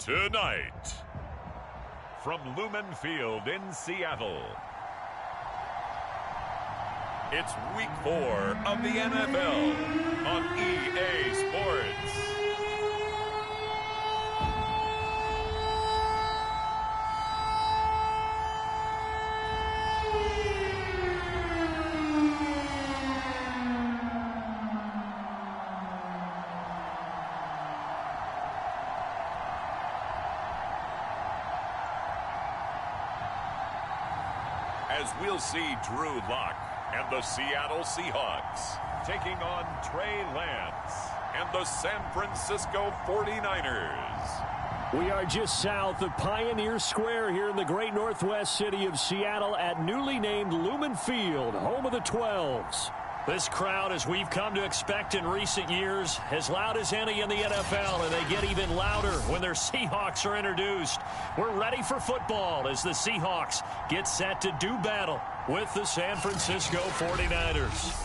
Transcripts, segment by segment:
Tonight, from Lumen Field in Seattle, it's Week 4 of the NFL on EA Sports. As we'll see Drew Lock and the Seattle Seahawks taking on Trey Lance and the San Francisco 49ers. We are just south of Pioneer Square here in the great northwest city of Seattle at newly named Lumen Field, home of the 12s. This crowd, as we've come to expect in recent years, as loud as any in the NFL, and they get even louder when their Seahawks are introduced. We're ready for football as the Seahawks get set to do battle with the San Francisco 49ers.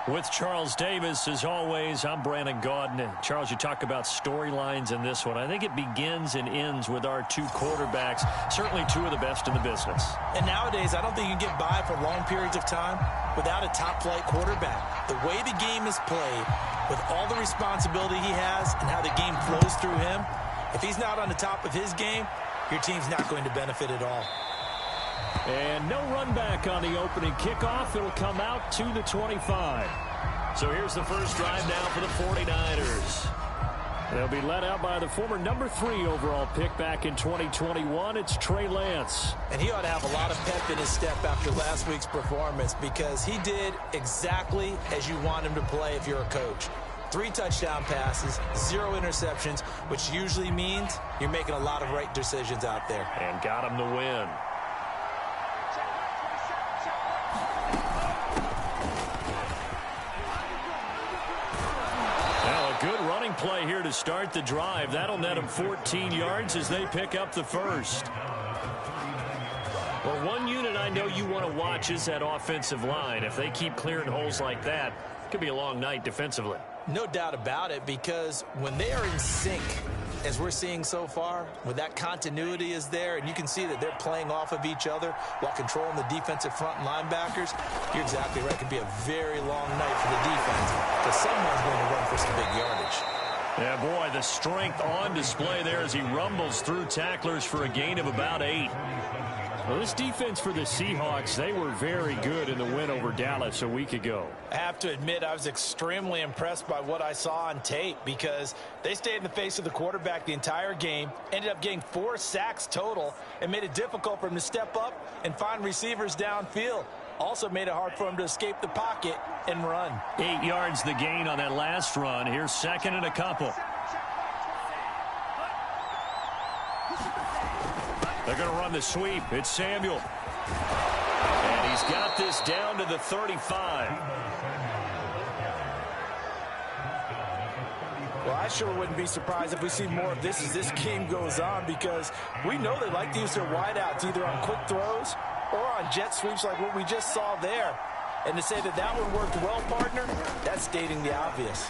With Charles Davis, as always, I'm Brandon Gaudin. Charles, you talk about storylines in this one. I think it begins and ends with our two quarterbacks, certainly two of the best in the business. And nowadays, I don't think you can get by for long periods of time without a top-flight quarterback. The way the game is played, with all the responsibility he has and how the game flows through him, if he's not on the top of his game, your team's not going to benefit at all. And no run back on the opening kickoff. It'll come out to the 25. So here's the first drive now for the 49ers. They'll be led out by the former number 3 overall pick back in 2021. It's Trey Lance. And he ought to have a lot of pep in his step after last week's performance because he did exactly as you want him to play if you're a coach. 3 touchdown passes, 0 interceptions, which usually means you're making a lot of right decisions out there. And got him the win. Good running play here to start the drive. That'll net them 14 yards as they pick up the first. Well, one unit I know you want to watch is that offensive line. If they keep clearing holes like that, it could be a long night defensively. No doubt about it, because when they are in sync, as we're seeing so far, when that continuity is there, and you can see that they're playing off of each other while controlling the defensive front and linebackers, you're exactly right. It could be a very long night for the defense because someone's going to run for some big yardage. Yeah, boy, the strength on display there as he rumbles through tacklers for a gain of about 8. Well, this defense for the Seahawks, they were very good in the win over Dallas a week ago. I have to admit, I was extremely impressed by what I saw on tape because they stayed in the face of the quarterback the entire game, ended up getting 4 sacks total, and made it difficult for him to step up and find receivers downfield. Also made it hard for him to escape the pocket and run. 8 yards the gain on that last run. Here's second and a couple. They're going to run the sweep. It's Samuel. And he's got this down to the 35. Well, I sure wouldn't be surprised if we see more of this as this game goes on because we know they like to use their wideouts either on quick throws or on jet sweeps like what we just saw there. And to say that that one worked well, partner, that's stating the obvious.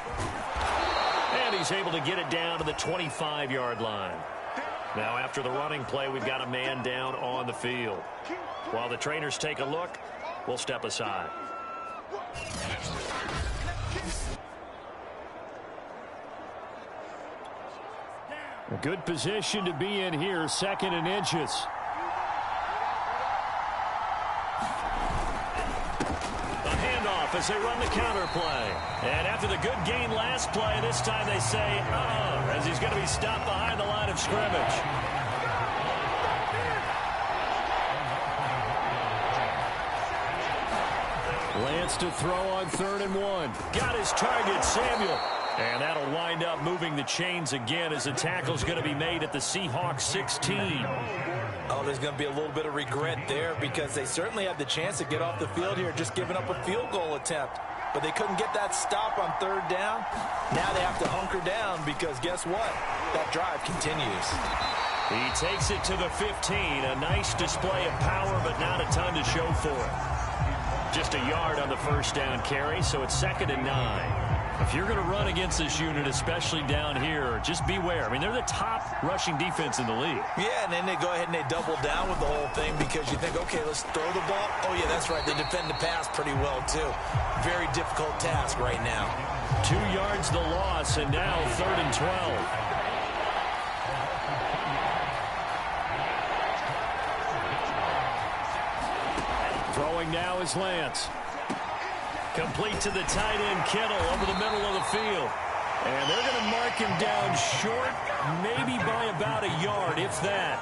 And he's able to get it down to the 25-yard line. Now, after the running play, we've got a man down on the field. While the trainers take a look, we'll step aside. A good position to be in here, second and inches. A handoff as they run the counter play. And after the good gain last play, this time they say, as he's going to be stopped behind the line of scrimmage. Lance to throw on 3rd and 1. Got his target, Samuel. And that'll wind up moving the chains again as the tackle's going to be made at the Seahawks 16. Oh, there's going to be a little bit of regret there because they certainly had the chance to get off the field here, just giving up a field goal attempt. But they couldn't get that stop on 3rd down. Now they have to hunker down because guess what? That drive continues. He takes it to the 15. A nice display of power, but not a ton to show for it. Just a yard on the first down carry, so it's 2nd and 9. If you're going to run against this unit, especially down here, just beware. I mean, they're the top rushing defense in the league. Yeah, and then they go ahead and they double down with the whole thing because you think, okay, let's throw the ball. Oh, yeah, that's right. They defend the pass pretty well, too. Very difficult task right now. 2 yards the loss, and now 3rd and 12. Throwing now is Lance. Complete to the tight end, Kittle, over the middle of the field. And they're going to mark him down short, maybe by about a yard, if that.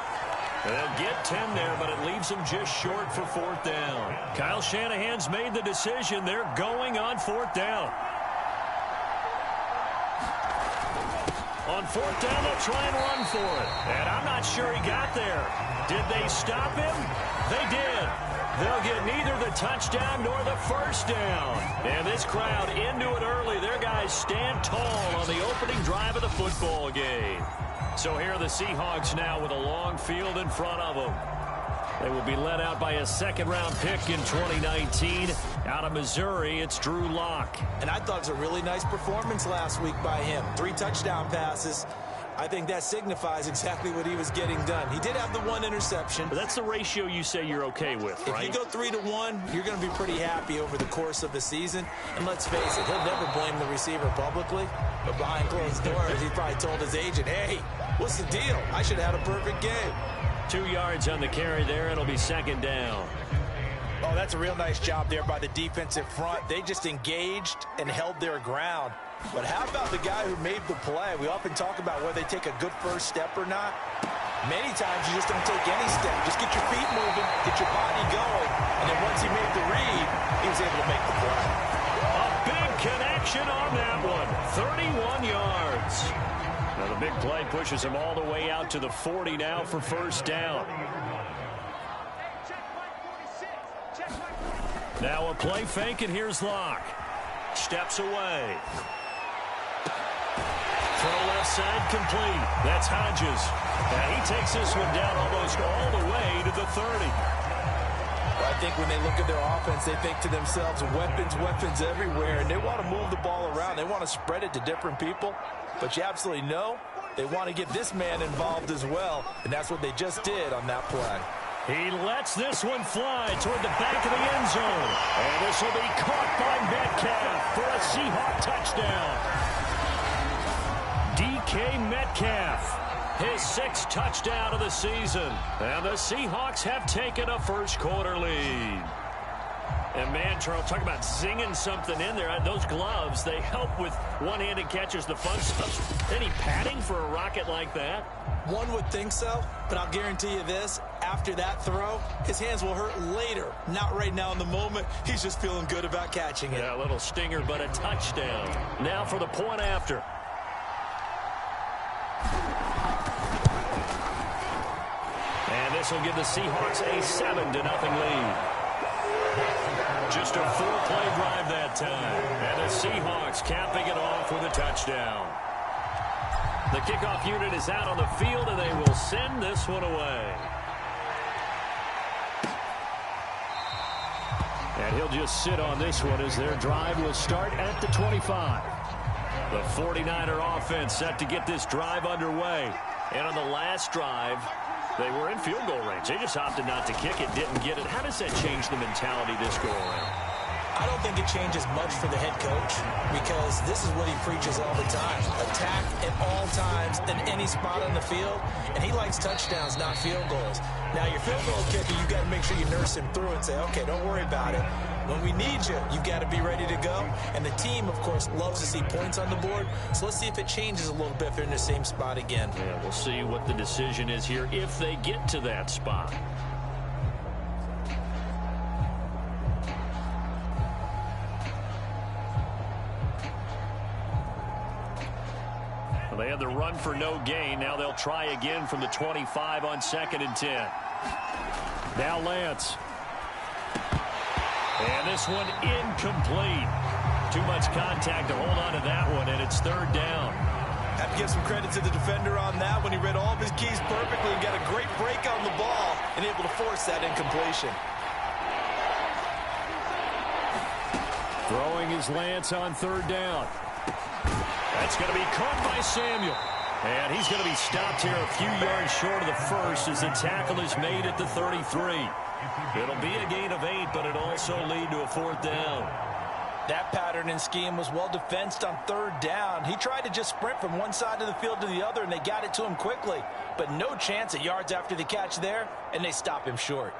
They'll get 10 there, but it leaves them just short for 4th down. Kyle Shanahan's made the decision. They're going on 4th down. On 4th down, they'll try and run for it. And I'm not sure he got there. Did they stop him? They did. They'll get neither the touchdown nor the first down. And this crowd into it early. Their guys stand tall on the opening drive of the football game. So here are the Seahawks now with a long field in front of them. They will be led out by a 2nd-round pick in 2019. Out of Missouri, it's Drew Lock. And I thought it was a really nice performance last week by him. 3 touchdown passes. I think that signifies exactly what he was getting done. He did have the 1 interception. But that's the ratio you say you're okay with, right? If you go 3-to-1, you're going to be pretty happy over the course of the season. And let's face it, he'll never blame the receiver publicly. But behind closed doors, he probably told his agent, hey, what's the deal? I should have had a perfect game. 2 yards on the carry there. It'll be 2nd down. Oh, that's a real nice job there by the defensive front. They just engaged and held their ground. But how about the guy who made the play? We often talk about whether they take a good first step or not. Many times you just don't take any step. Just get your feet moving, get your body going. And then once he made the read, he was able to make the play. A big connection on that one. 31 yards. Now the big play pushes him all the way out to the 40 now for first down. Now a play fake, and here's Locke. Steps away. Throw left side complete. That's Hodges. And he takes this one down almost all the way to the 30. Well, I think when they look at their offense, they think to themselves, weapons everywhere, and they want to move the ball around. They want to spread it to different people. But you absolutely know they want to get this man involved as well, and that's what they just did on that play. He lets this one fly toward the back of the end zone. And this will be caught by Metcalf for a Seahawk touchdown. DK Metcalf, his 6th touchdown of the season. And the Seahawks have taken a first-quarter lead. And, man, Charles, talk about zinging something in there. Those gloves, they help with one-handed catches, the fun stuff. Any padding for a rocket like that? One would think so, but I'll guarantee you this. After that throw, his hands will hurt later. Not right now in the moment. He's just feeling good about catching it. Yeah, a little stinger, but a touchdown. Now for the point after. And this will give the Seahawks a 7-0 lead. Just a 4-play drive that time. And the Seahawks capping it off with a touchdown. The kickoff unit is out on the field, and they will send this one away. And he'll just sit on this one as their drive will start at the 25. The 49er offense set to get this drive underway. And on the last drive, they were in field goal range. They just opted not to kick it, didn't get it. How does that change the mentality this go around? I don't think it changes much for the head coach because this is what he preaches all the time. Attack at all times in any spot on the field, and he likes touchdowns, not field goals. Now, your field goal kicker, you got to make sure you nurse him through and say, okay, don't worry about it. When we need you, you got to be ready to go. And the team, of course, loves to see points on the board. So let's see if it changes a little bit if they're in the same spot again. Yeah, we'll see what the decision is here if they get to that spot. Well, they had the run for no gain. Now they'll try again from the 25 on 2nd and 10. Now Lance. And this one incomplete. Too much contact to hold on to that one, and it's 3rd down. Have to give some credit to the defender on that when he read all of his keys perfectly and got a great break on the ball and able to force that incompletion. Throwing his Lance on third down. That's going to be caught by Samuel. And he's going to be stopped here a few yards short of the first as the tackle is made at the 33. It'll be a gain of 8, but it'll also lead to a 4th down. That pattern and scheme was well defensed on third down. He tried to just sprint from one side of the field to the other, and they got it to him quickly. But no chance at yards after the catch there, and they stop him short.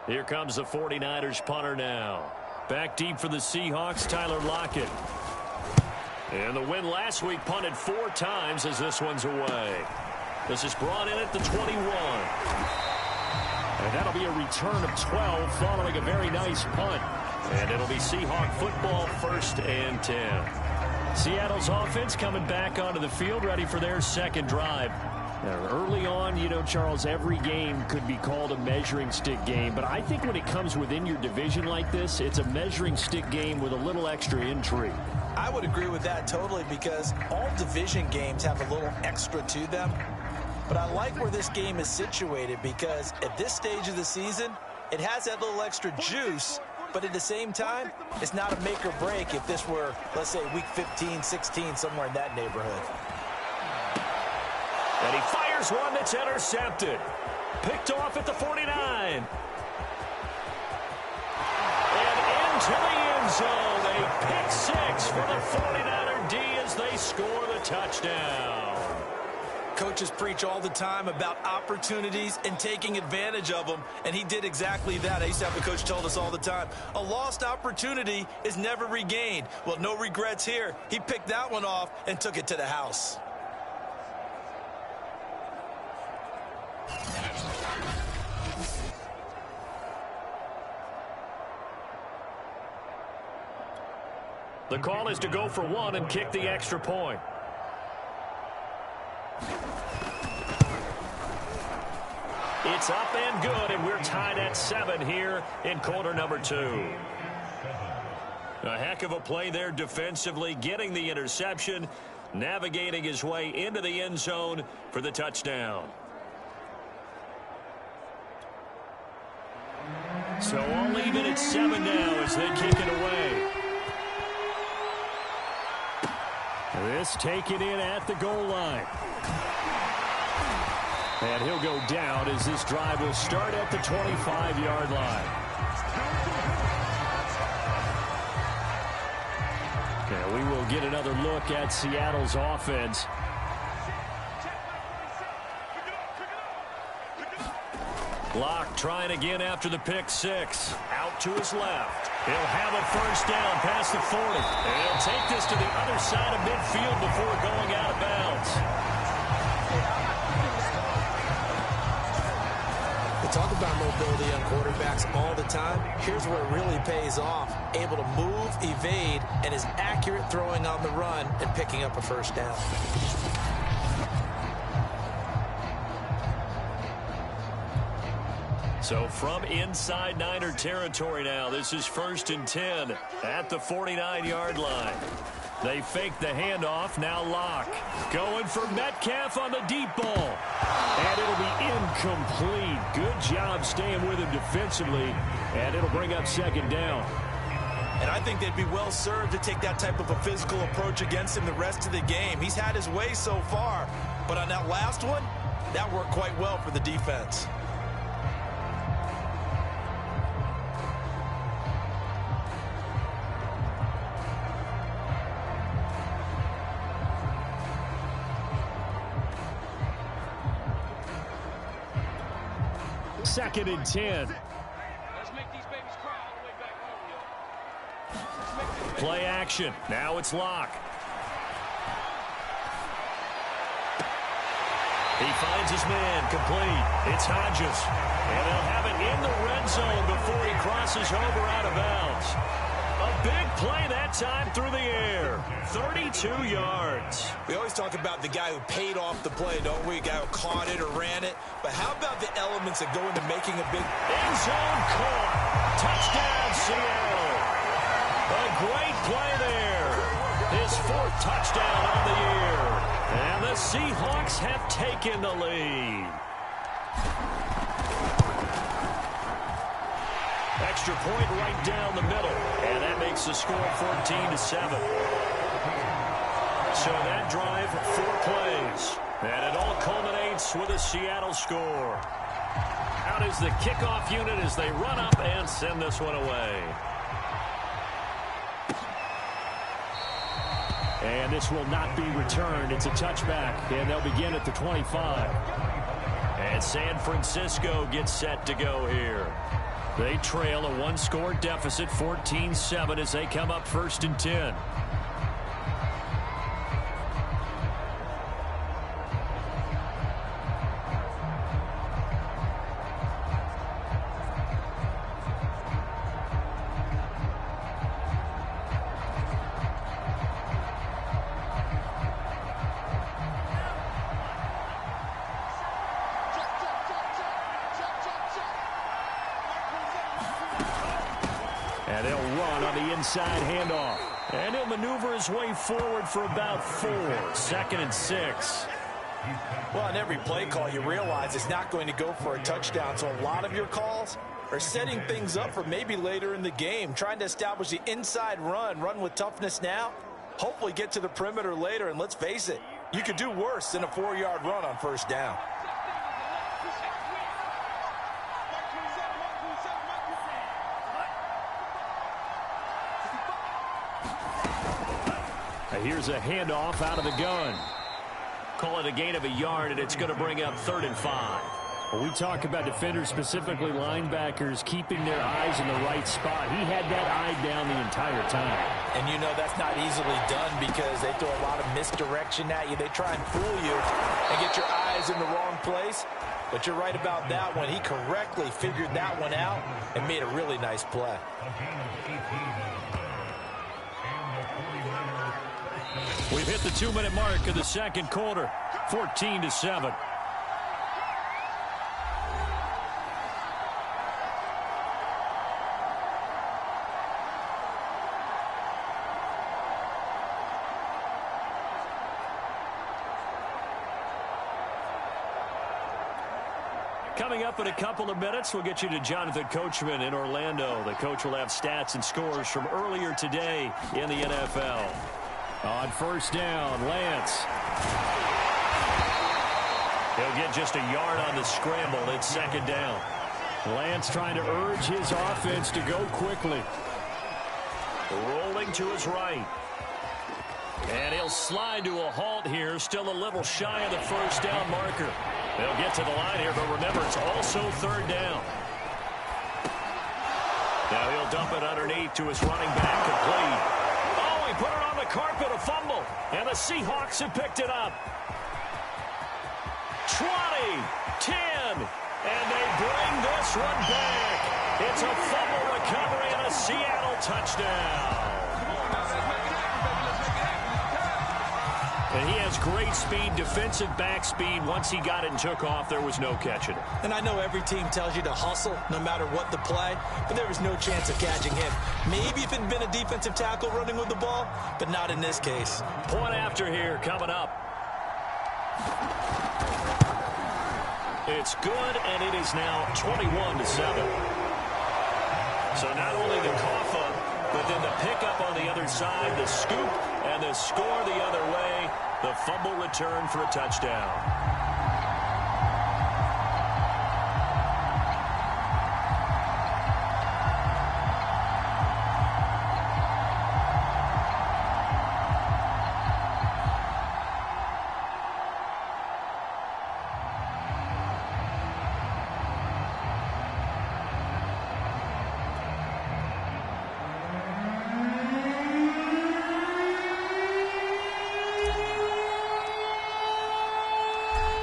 Here comes the 49ers punter now. Back deep for the Seahawks, Tyler Lockett. And the win last week punted 4 times as this one's away. This is brought in at the 21. And that'll be a return of 12 following a very nice punt. And it'll be Seahawk football, 1st and 10. Seattle's offense coming back onto the field, ready for their second drive. Now, early on, you know, Charles, every game could be called a measuring stick game. But I think when it comes within your division like this, it's a measuring stick game with a little extra intrigue. I would agree with that totally because all division games have a little extra to them. But I like where this game is situated because at this stage of the season, it has that little extra juice. But at the same time, it's not a make or break if this were, let's say, week 15, 16, somewhere in that neighborhood. And he fires one that's intercepted. Picked off at the 49. And into the end zone. A pick 6 for the 49er D as they score the touchdown. Coaches preach all the time about opportunities and taking advantage of them, and he did exactly that. I used to have a coach told us all the time, a lost opportunity is never regained. Well, no regrets here. He picked that one off and took it to the house. The call is to go for 1 and kick the extra point. It's up and good, and we're tied at 7 here in quarter number 2. A heck of a play there defensively, getting the interception, navigating his way into the end zone for the touchdown. So all even at 7 now as they kick it away. This taken in at the goal line. And he'll go down as this drive will start at the 25-yard line. Okay, we will get another look at Seattle's offense. Locke trying again after the pick 6. Out to his left. He'll have a first down past the 40. And he'll take this to the other side of midfield before going out of bounds. We talk about mobility on quarterbacks all the time. Here's where it really pays off. Able to move, evade, and is accurate throwing on the run and picking up a first down. So from inside Niner territory now, this is 1st and 10 at the 49-yard line. They fake the handoff. Now Locke going for Metcalf on the deep ball. And it'll be incomplete. Good job staying with him defensively. And it'll bring up 2nd down. And I think they'd be well served to take that type of a physical approach against him the rest of the game. He's had his way so far. But on that last one, that worked quite well for the defense. Second and 10. Play action. Now it's Locke. He finds his man complete. It's Hodges. And they'll have it in the red zone before he crosses over out of bounds. A big play that time through the air. 32 yards. We always talk about the guy who paid off the play, don't we? A guy who caught it or ran it. But how about the elements that go into making a big end zone caught? Touchdown, Seattle. A great play there. His 4th touchdown on the year. And the Seahawks have taken the lead. Extra point right down the middle. And that makes the score 14-7. So that drive, 4 plays. And it all culminates with a Seattle score. Out is the kickoff unit as they run up and send this one away. And this will not be returned. It's a touchback, and they'll begin at the 25. And San Francisco gets set to go here. They trail a 1-score deficit, 14-7, as they come up 1st and 10. And they'll run on the inside handoff. And he'll maneuver his way forward for about 4. 2nd and 6. Well, on every play call, you realize it's not going to go for a touchdown. So a lot of your calls are setting things up for maybe later in the game, trying to establish the inside run with toughness now, hopefully get to the perimeter later. And let's face it, you could do worse than a 4-yard run on 1st down. Here's a handoff out of the gun. Call it a gain of a yard, and it's going to bring up 3rd and 5. When we talk about defenders, specifically linebackers, keeping their eyes in the right spot, he had that eye down the entire time. And you know that's not easily done because they throw a lot of misdirection at you. They try and fool you and get your eyes in the wrong place. But you're right about that one. He correctly figured that one out and made a really nice play. We've hit the 2-minute mark of the 2nd quarter, 14-7. Coming up in a couple of minutes, we'll get you to Jonathan Coachman in Orlando. The coach will have stats and scores from earlier today in the NFL. On 1st down, Lance. He'll get just a yard on the scramble. It's 2nd down. Lance trying to urge his offense to go quickly. Rolling to his right. And he'll slide to a halt here. Still a little shy of the 1st down marker. They'll get to the line here, but remember, it's also 3rd down. Now he'll dump it underneath to his running back, complete. Oh, he put it on the carpet, a fumble. And the Seahawks have picked it up. 20, 10, and they bring this one back. It's a fumble recovery and a Seattle touchdown. And he has great speed, defensive back speed. Once he got it and took off, there was no catching it. And I know every team tells you to hustle no matter what the play, but there was no chance of catching him. Maybe if it had been a defensive tackle running with the ball, but not in this case. Point after here coming up. It's good, and it is now 21-7. So not only the cough up, but then the pickup on the other side, the scoop, and the score the other way. The fumble return for a touchdown.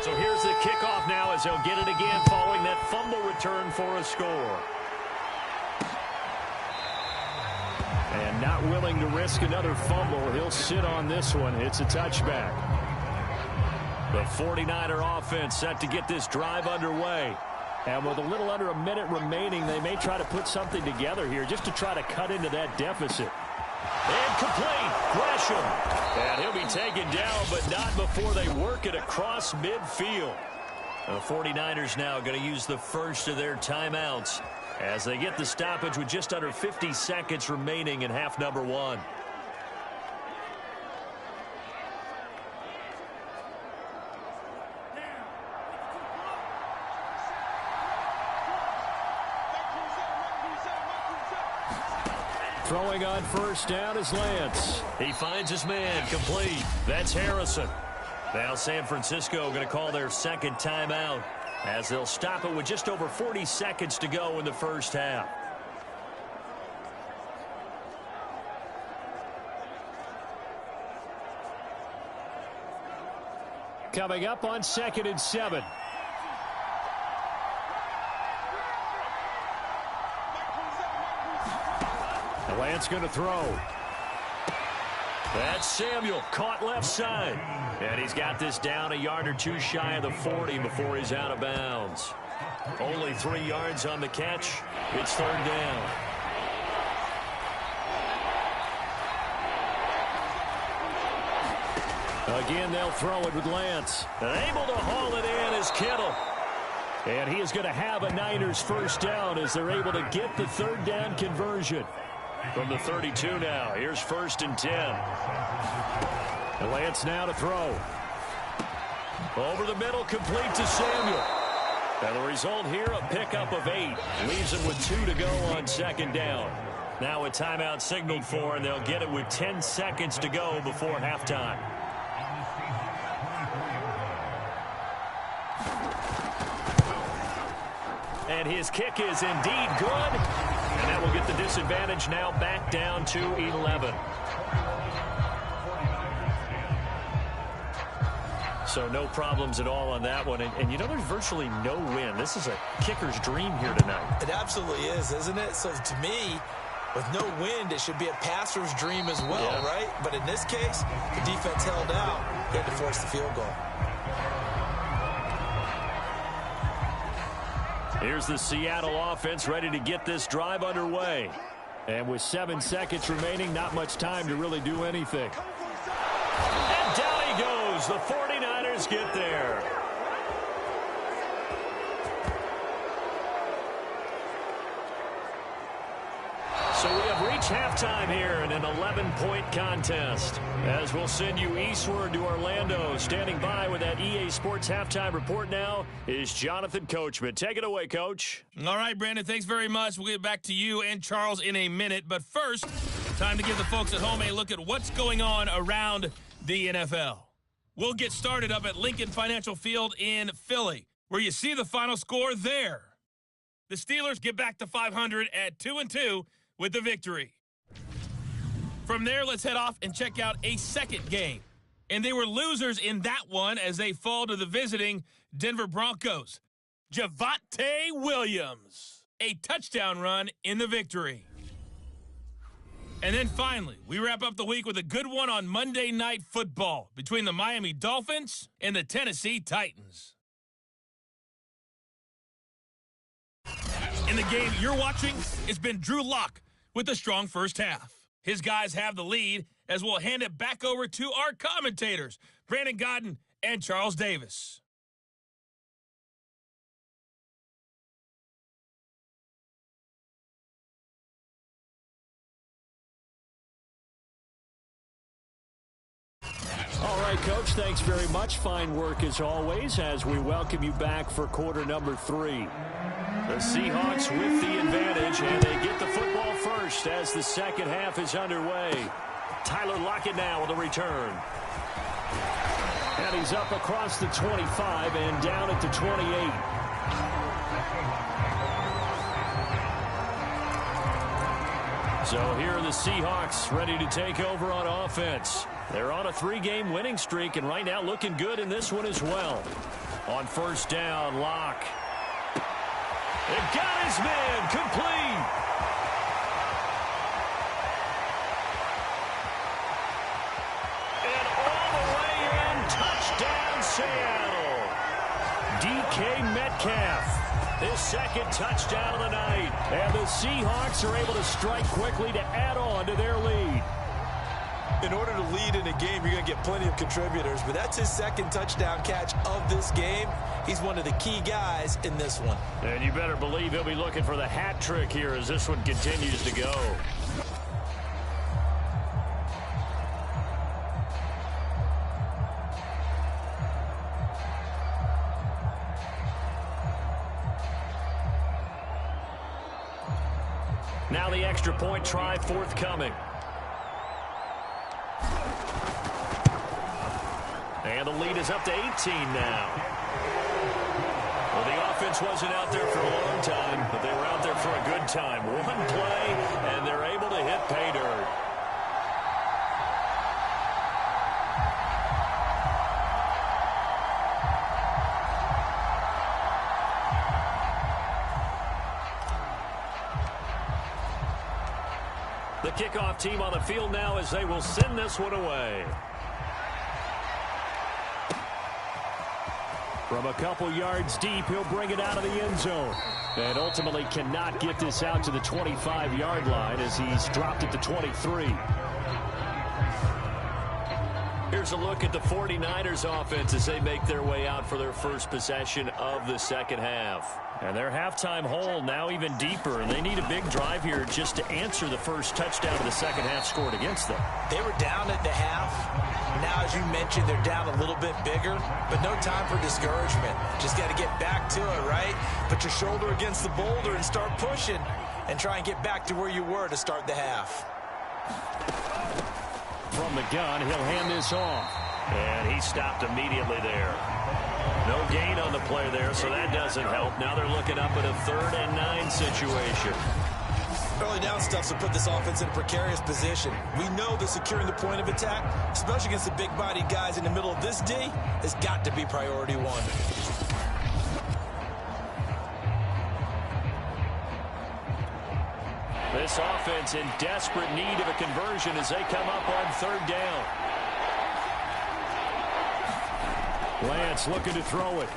So here's the kickoff now as they'll get it again following that fumble return for a score. And not willing to risk another fumble. He'll sit on this one. It's a touchback. The 49er offense set to get this drive underway. And with a little under a minute remaining, they may try to put something together here just to try to cut into that deficit. And complete. Gresham. And he'll be taken down, but not before they work it across midfield. The 49ers now going to use the first of their timeouts as they get the stoppage with just under 50 seconds remaining in half number one. Throwing on first down is Lance. He finds his man, complete. That's Harrison. Now San Francisco going to call their second timeout as they'll stop it with just over 40 seconds to go in the first half. Coming up on 2nd and 7. Lance going to throw. That's Samuel, caught left side. And he's got this down a yard or two shy of the 40 before he's out of bounds. Only 3 yards on the catch. It's third down. Again, they'll throw it with Lance. And able to haul it in is Kittle. And he is going to have a Niners first down as they're able to get the third down conversion. From the 32 now, here's 1st and 10. Lance now to throw. Over the middle, complete to Samuel. And the result here, a pickup of 8. Leaves them with 2 to go on 2nd down. Now a timeout signaled for, and they'll get it with 10 seconds to go before halftime. And his kick is indeed good. And that will get the disadvantage now back down to 11. So no problems at all on that one. And you know, there's virtually no wind. This is a kicker's dream here tonight. It absolutely is, isn't it? So to me, with no wind, it should be a passer's dream as well, right? But in this case, the defense held out. They had to force the field goal. Here's the Seattle offense ready to get this drive underway. And with 7 seconds remaining, not much time to really do anything. And down he goes. The 49ers get there. So we have reached halftime here in an 11-point contest. As we'll send you eastward to Orlando. Standing by with that EA Sports halftime report now is Jonathan Coachman. Take it away, Coach. All right, Brandon, thanks very much. We'll get back to you and Charles in a minute. But first, time to give the folks at home a look at what's going on around the NFL. We'll get started up at Lincoln Financial Field in Philly, where you see the final score there. The Steelers get back to 500 at 2-2 with the victory. From there, let's head off and check out a second game. And they were losers in that one as they fall to the visiting Denver Broncos. Javonte Williams, a touchdown run in the victory. And then finally, we wrap up the week with a good one on Monday Night Football between the Miami Dolphins and the Tennessee Titans. In the game you're watching, it's been Drew Lock with a strong first half. His guys have the lead as we'll hand it back over to our commentators, Brandon Godden and Charles Davis. All right, Coach, thanks very much. Fine work as always as we welcome you back for quarter number 3. The Seahawks with the advantage, and they get the football first as the second half is underway. Tyler Lockett now with a return. And he's up across the 25 and down at the 28. So here are the Seahawks ready to take over on offense. They're on a 3-game winning streak, and right now looking good in this one as well. On first down, Lock. They've got his man complete. And all the way in, touchdown Seattle. DK Metcalf, his second touchdown of the night. And the Seahawks are able to strike quickly to add on to their lead. In order to lead in a game, you're going to get plenty of contributors, but that's his second touchdown catch of this game, He's one of the key guys in this one. And you better believe he'll be looking for the hat trick here as this one continues to go. Now the extra point try forthcoming. And the lead is up to 18 now. Well, the offense wasn't out there for a long time, but they were out there for a good time. One play, and they're able to hit pay dirt. The kickoff team on the field now as they will send this one away. From a couple yards deep, he'll bring it out of the end zone. And ultimately cannot get this out to the 25-yard line as he's dropped it to 23. Here's a look at the 49ers offense as they make their way out for their first possession of the second half. And their halftime hole now even deeper, and they need a big drive here just to answer the first touchdown of the second half scored against them. They were down at the half. Now, as you mentioned, they're down a little bit bigger, but no time for discouragement. Just got to get back to it, right? Put your shoulder against the boulder and start pushing and try and get back to where you were to start the half. From the gun, he'll hand this off. And he stopped immediately there. No gain on the play there, so that doesn't help. Now they're looking up at a 3rd and 9 situation. Early down stuff will put this offense in a precarious position. We know that securing the point of attack, especially against the big-bodied guys in the middle of this D, has got to be priority one. This offense in desperate need of a conversion as they come up on 3rd down. Lance looking to throw it.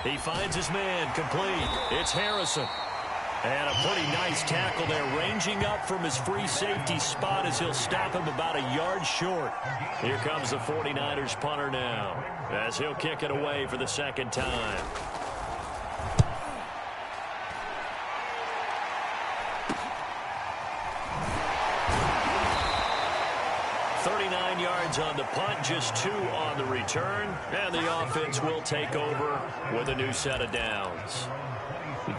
He finds his man complete. It's Harrison. And a pretty nice tackle there, ranging up from his free safety spot as he'll stop him about a yard short. Here comes the 49ers punter now as he'll kick it away for the second time. Yards on the punt, just 2 on the return, and the offense will take over with a new set of downs.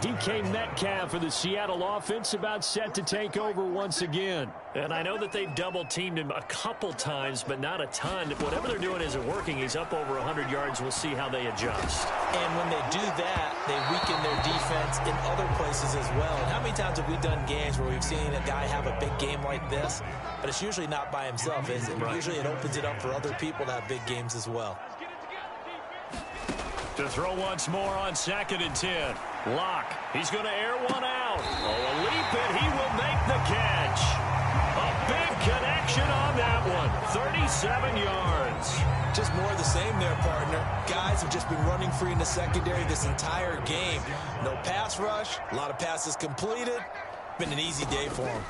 DK Metcalf for the Seattle offense about set to take over once again. And I know that they've double-teamed him a couple times, but not a ton. Whatever they're doing isn't working. He's up over 100 yards. We'll see how they adjust. And when they do that, they weaken their defense in other places as well. And how many times have we done games where we've seen a guy have a big game like this, but it's usually not by himself, is it? Right. Usually it opens it up for other people to have big games as well. To throw once more on 2nd and 10. Locke, he's going to air one out. Oh, a leap, and he will make the catch. A big connection on that one. 37 yards. Just more of the same there, partner. Guys have just been running free in the secondary this entire game. No pass rush, a lot of passes completed. Been an easy day for them.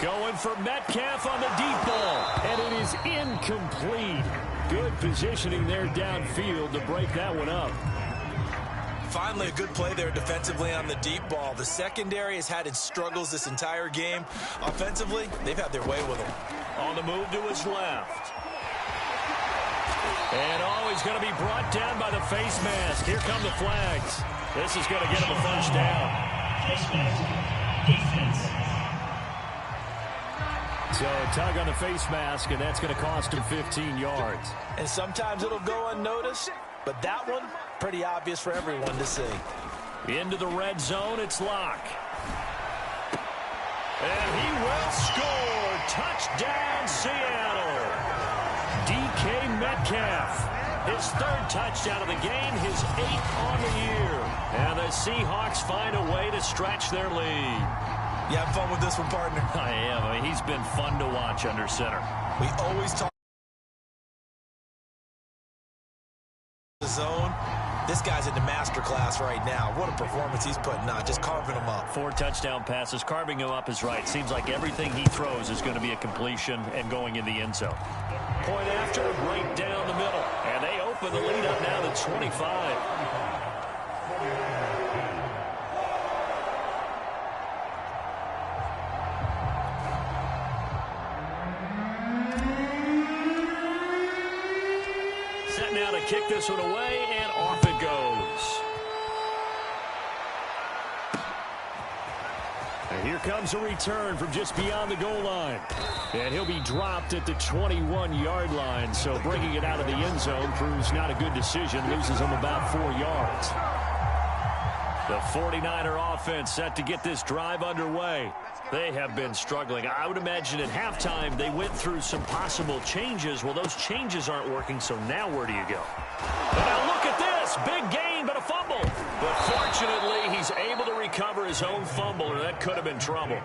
Going for Metcalf on the deep ball, and it is incomplete. Good positioning there downfield to break that one up. Finally, a good play there defensively on the deep ball. The secondary has had its struggles this entire game. Offensively, they've had their way with him. On the move to his left. And he's going to be brought down by the face mask. Here come the flags. This is going to get him a first down. So tug on the face mask, and that's going to cost him 15 yards. And sometimes it'll go unnoticed, but that one, pretty obvious for everyone to see. Into the red zone, it's Locke. And he will score. Touchdown, Seattle. DK Metcalf, his 3rd touchdown of the game, his 8th on the year. And the Seahawks find a way to stretch their lead. You having fun with this one, partner? I am. I mean, he's been fun to watch under center. We always talk the zone. This guy's in the master class right now. What a performance he's putting on, just carving them up. 4 touchdown passes. Carving him up is right. Seems like everything he throws is going to be a completion and going in the end zone. Point after, right down the middle. and the lead up now to 25. Set now to kick this one away, and off it goes. And here comes a return from just beyond the goal line. And he'll be dropped at the 21-yard line. So bringing it out of the end zone proves not a good decision. Loses him about 4 yards. The 49er offense set to get this drive underway. They have been struggling. I would imagine at halftime they went through some possible changes. Well, those changes aren't working, so now where do you go? And now look at this. Big gain, but a fumble. But fortunately, he's able to recover his own fumble, or that could have been trouble.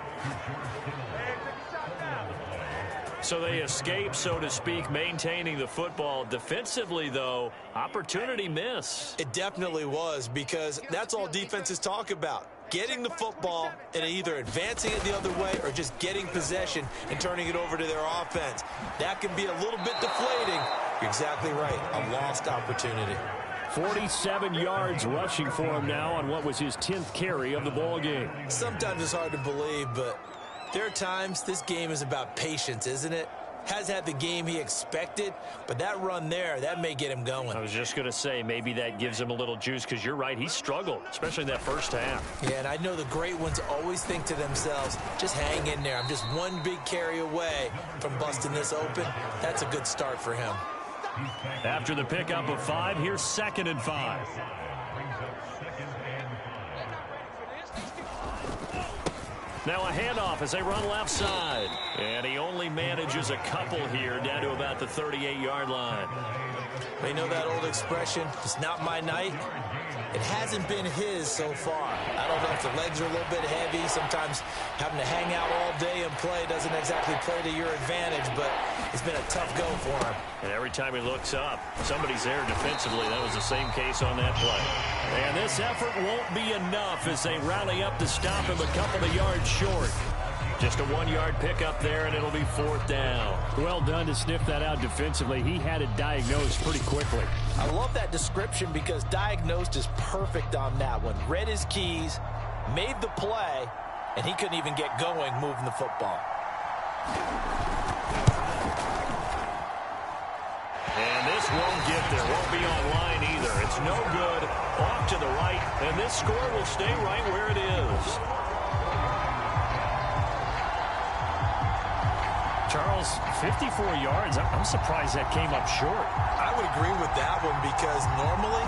So they escape, so to speak, maintaining the football. Defensively, though, opportunity miss. It definitely was, because that's all defenses talk about. Getting the football and either advancing it the other way or just getting possession and turning it over to their offense. That can be a little bit deflating. You're exactly right. A lost opportunity. 47 yards rushing for him now on what was his 10th carry of the ball game. Sometimes it's hard to believe, but there are times this game is about patience, isn't it? Has had the game he expected, but that run there, that may get him going. I was just going to say, maybe that gives him a little juice, because you're right, he struggled, especially in that first half. Yeah, and I know the great ones always think to themselves, just hang in there. I'm just one big carry away from busting this open. That's a good start for him. After the pickup of 5, here's 2nd and 5. Now a handoff as they run left side. And he only manages a couple here down to about the 38-yard line. You know that old expression, it's not my night? It hasn't been his so far. I don't know if the legs are a little bit heavy. Sometimes having to hang out all day and play doesn't exactly play to your advantage, but it's been a tough go for him. And every time he looks up, somebody's there defensively. That was the same case on that play. And this effort won't be enough as they rally up to stop him a couple of yards short. Just a 1-yard pickup there, and it'll be 4th down. Well done to sniff that out defensively. He had it diagnosed pretty quickly. I love that description because diagnosed is perfect on that one. Read his keys, made the play, and he couldn't even get going moving the football. And this won't get there. Won't be online either. It's no good. Off to the right, and this score will stay right where it is. Charles, 54 yards. I'm surprised that came up short. I would agree with that one because normally,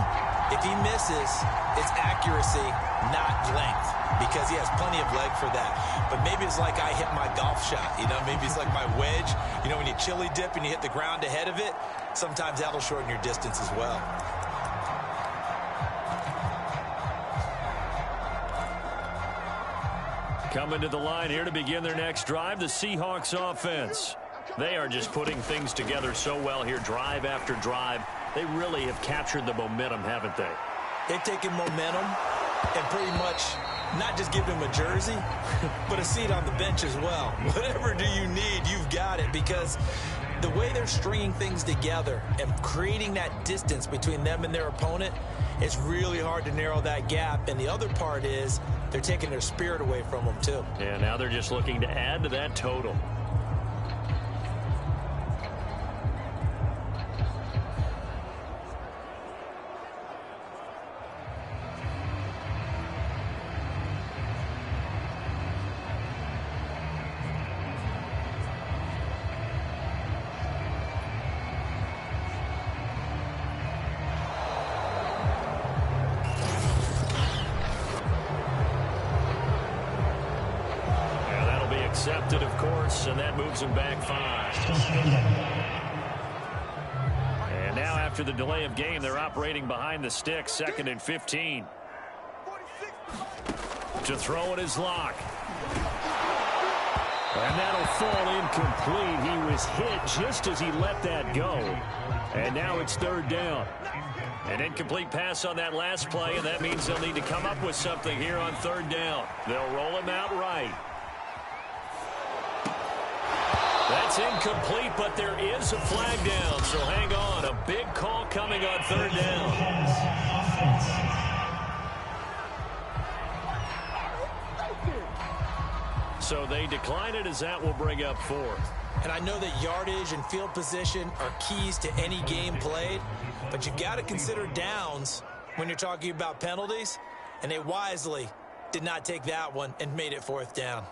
if he misses, it's accuracy, not length, because he has plenty of leg for that. But maybe it's like I hit my golf shot, you know, maybe it's like my wedge. You know, when you chili dip and you hit the ground ahead of it, sometimes that'll shorten your distance as well. Coming to the line here to begin their next drive, the Seahawks offense. They are just putting things together so well here, drive after drive. They really have captured the momentum, haven't they? They've taken momentum and pretty much not just give him a jersey, but a seat on the bench as well. Whatever do you need, you've got it, because the way they're stringing things together and creating that distance between them and their opponent, it's really hard to narrow that gap. And the other part is they're taking their spirit away from them, too. Yeah, now they're just looking to add to that total. Accepted, of course, and that moves him back 5. And now after the delay of game, they're operating behind the sticks, 2nd and 15. To throw it is Locke. And that'll fall incomplete. He was hit just as he let that go. And now it's 3rd down. An incomplete pass on that last play, and that means they'll need to come up with something here on 3rd down. They'll roll him out right. That's incomplete, but there is a flag down, so hang on. A big call coming on third down. So they decline it as that will bring up fourth. And I know that yardage and field position are keys to any game played, but you've got to consider downs when you're talking about penalties, and they wisely did not take that one and made it fourth down.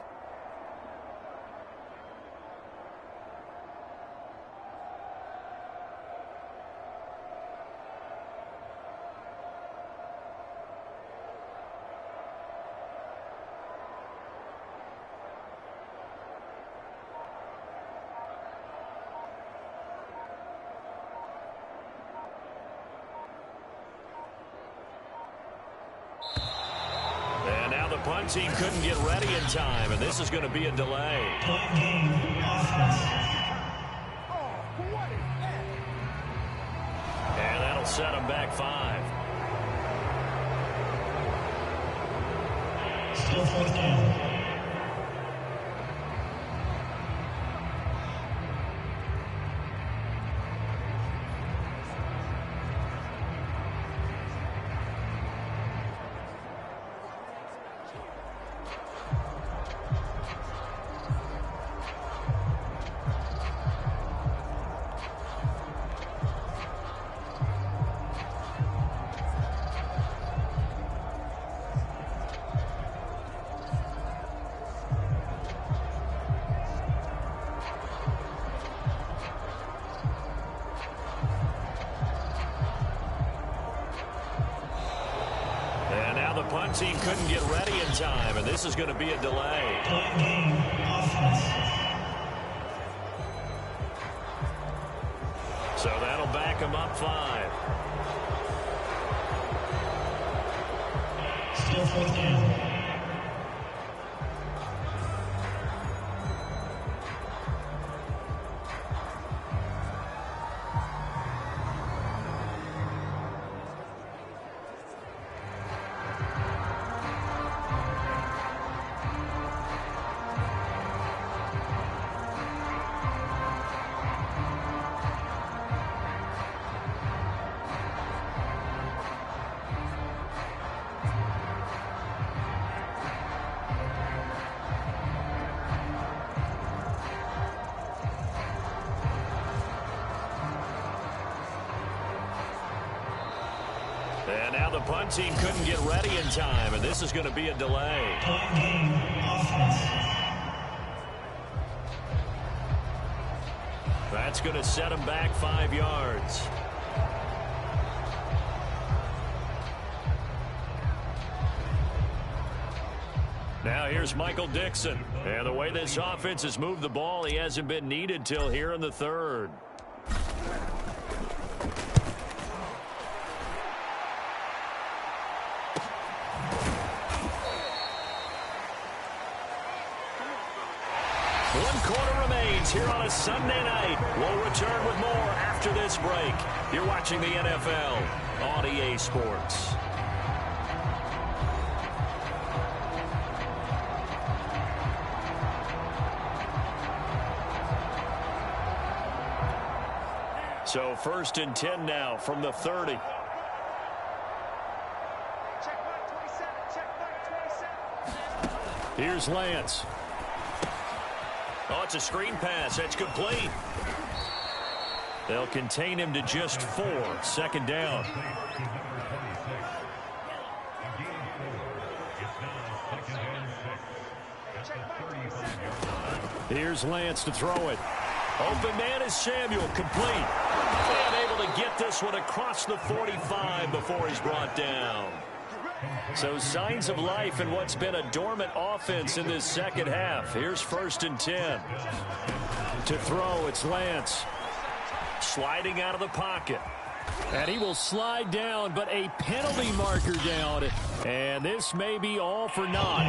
Punt team couldn't get ready in time, and this is going to be a delay. And that'll set them back 5. Still fourth down. Punt team couldn't get ready in time, and this is going to be a delay. So that'll back them up 5. Still fourth down. And now the punt team couldn't get ready in time, and this is going to be a delay. That's going to set them back 5 yards. Now here's Michael Dixon. And the way this offense has moved the ball, he hasn't been needed till here in the third. Here on a Sunday night. We'll return with more after this break. You're watching the NFL on EA Sports. So 1st and 10 now from the 30. Check back 27. Check back 27. Here's Lance. Oh, it's a screen pass. That's complete. They'll contain him to just 4. 2nd down. Here's Lance to throw it. Open man is Samuel. Complete. And able to get this one across the 45 before he's brought down. So signs of life in what's been a dormant offense in this second half. Here's 1st and 10. To throw, it's Lance. Sliding out of the pocket. And he will slide down, but a penalty marker down. And this may be all for naught.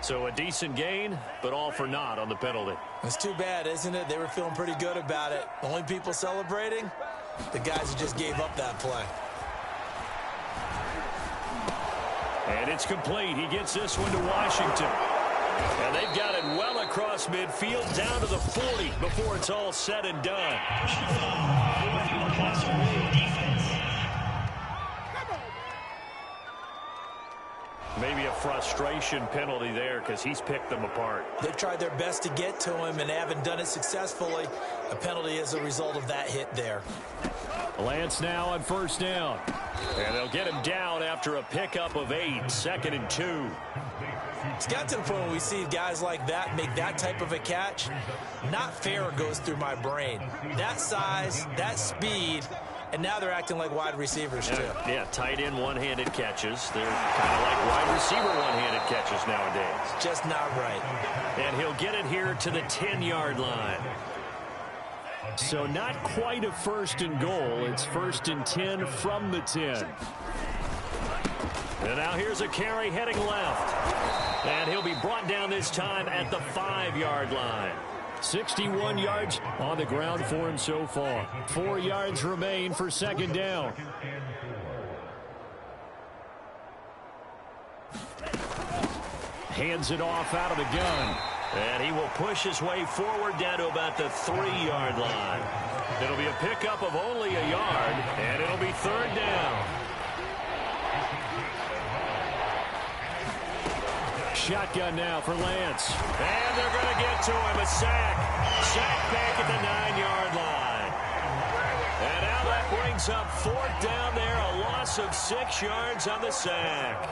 So a decent gain, but all for naught on the penalty. It's too bad, isn't it? They were feeling pretty good about it. The only people celebrating, the guys who just gave up that play. And it's complete. He gets this one to Washington. And they've got it well across midfield, down to the 40 before it's all said and done. Maybe a frustration penalty there because he's picked them apart. They've tried their best to get to him and haven't done it successfully. A penalty as a result of that hit there. Lance now on first down. And they'll get him down after a pickup of 8, 2nd and 2. It's got to the point where we see guys like that make that type of a catch. Not fair goes through my brain. That size, that speed, and now they're acting like wide receivers too. Yeah, tight end one-handed catches. They're kind of like wide receiver one-handed catches nowadays. Just not right. And he'll get it here to the 10-yard line. So not quite a 1st and goal. It's 1st and 10 from the 10. And now here's a carry heading left. And he'll be brought down this time at the 5-yard line. 61 yards on the ground for him so far. 4 yards remain for 2nd down. Hands it off out of the gun. And he will push his way forward down to about the 3-yard line. It'll be a pickup of only a yard, and it'll be 3rd down. Shotgun now for Lance. And they're going to get to him. A sack. Sack back at the 9-yard line. And now that brings up 4th down there. A loss of 6 yards on the sack.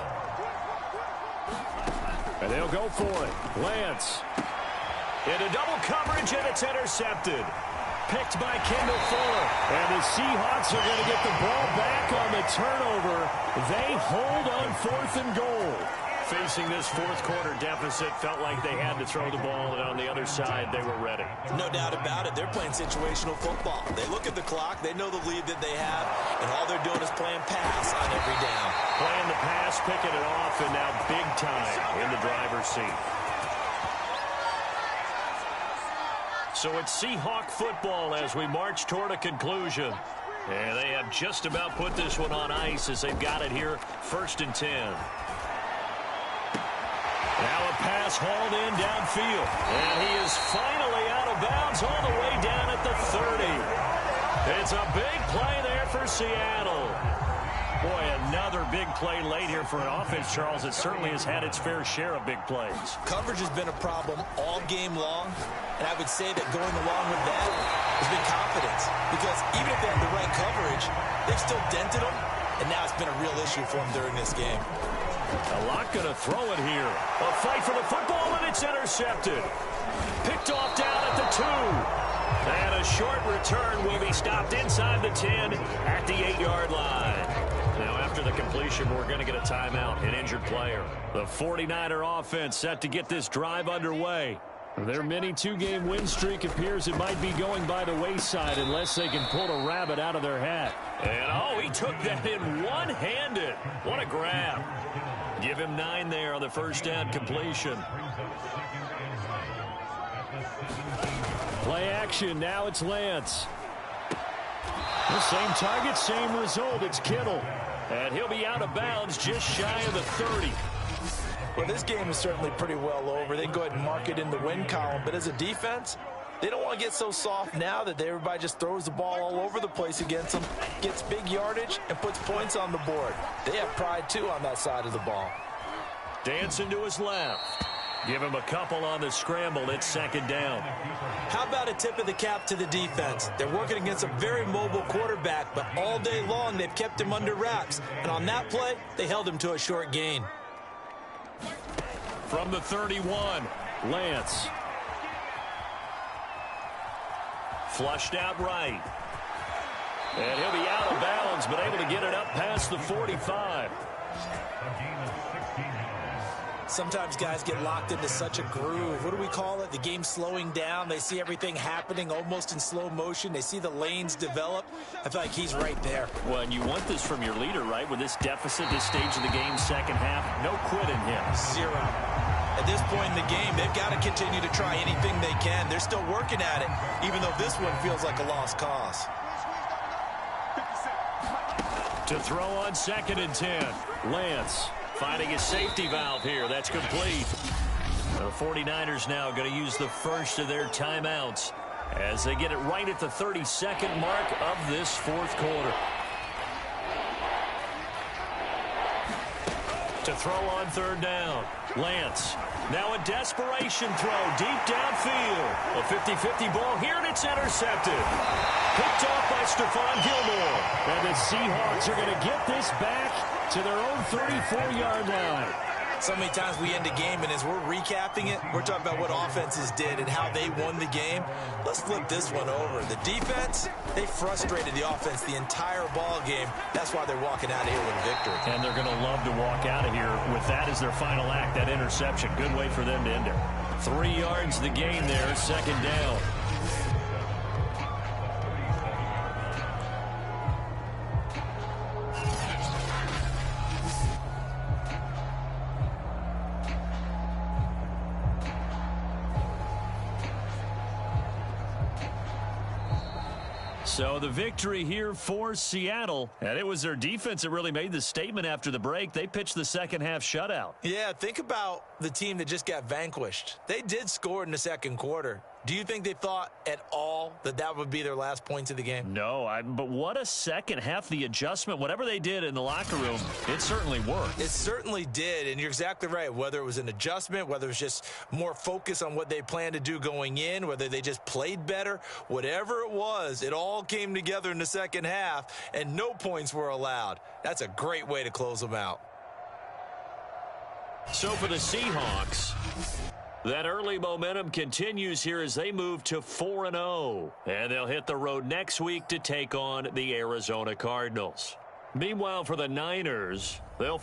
And they'll go for it. Lance. Into double coverage, and it's intercepted. Picked by Kendall Fuller. And the Seahawks are going to get the ball back on the turnover. They hold on 4th and goal. Facing this 4th quarter deficit, felt like they had to throw the ball, and on the other side, they were ready. No doubt about it. They're playing situational football. They look at the clock. They know the lead that they have, and all they're doing is playing pass on every down. Playing the pass, picking it off, and now big time in the driver's seat. So it's Seahawk football as we march toward a conclusion. And they have just about put this one on ice as they've got it here, 1st and 10. Now a pass hauled in downfield. And he is finally out of bounds all the way down at the 30. It's a big play there for Seattle. Boy, another big play late here for an offense, Charles. It certainly has had its fair share of big plays. Coverage has been a problem all game long. And I would say that going along with that has been confidence. Because even if they had the right coverage, they've still dented them. And now it's been a real issue for them during this game. A lot going to throw it here. A fight for the football, and it's intercepted. Picked off down at the 2. And a short return will be stopped inside the 10 at the 8-yard line. Now, after the completion, we're going to get a timeout, an injured player. The 49er offense set to get this drive underway. Their mini 2-game win streak appears it might be going by the wayside unless they can pull a rabbit out of their hat. And, oh, he took that in one-handed. What a grab. Give him 9 there on the first down completion. Play action. Now it's Lance. The same target, same result. It's Kittle. And he'll be out of bounds just shy of the 30. Well, this game is certainly pretty well over. They can go ahead and mark it in the win column. But as a defense, they don't want to get so soft now that everybody just throws the ball all over the place against them, gets big yardage, and puts points on the board. They have pride, too, on that side of the ball. Dancing to his left. Give him a couple on the scramble. It's 2nd down. How about a tip of the cap to the defense? They're working against a very mobile quarterback, but all day long they've kept him under wraps. And on that play, they held him to a short gain. From the 31, Lance. Flushed out right. And he'll be out of bounds, but able to get it up past the 45. Sometimes guys get locked into such a groove. What do we call it? The game slowing down. They see everything happening almost in slow motion. They see the lanes develop. I feel like he's right there. Well, and you want this from your leader, right? With this deficit, this stage of the game, second half, no quit in him. 0. At this point in the game, they've got to continue to try anything they can. They're still working at it, even though this one feels like a lost cause. To throw on 2nd and 10, Lance. Finding his safety valve here. That's complete. The 49ers now going to use the first of their timeouts as they get it right at the 32nd mark of this fourth quarter. To throw on third down, Lance. Now a desperation throw deep downfield. A 50-50 ball here, and it's intercepted. Picked off by Stephon Gilmore. And the Seahawks are going to get this back to their own 34-yard line. So many times we end a game, and as we're recapping it, we're talking about what offenses did and how they won the game. Let's flip this one over. The defense, they frustrated the offense the entire ball game. That's why they're walking out of here with a victory. And they're going to love to walk out of here with that as their final act, that interception. Good way for them to end it. 3 yards the gain there, second down. So the victory here for Seattle, and it was their defense that really made the statement after the break. They pitched the second half shutout. Yeah, think about the team that just got vanquished. They did score in the second quarter. Do you think they thought at all that that would be their last points of the game? No, but what a second half. The adjustment, whatever they did in the locker room, it certainly worked. It certainly did, and you're exactly right. Whether it was an adjustment, whether it was just more focus on what they planned to do going in, whether they just played better, whatever it was, it all came together in the second half, and no points were allowed. That's a great way to close them out. So for the Seahawks, that early momentum continues here as they move to 4-0. And they'll hit the road next week to take on the Arizona Cardinals. Meanwhile, for the Niners, they'll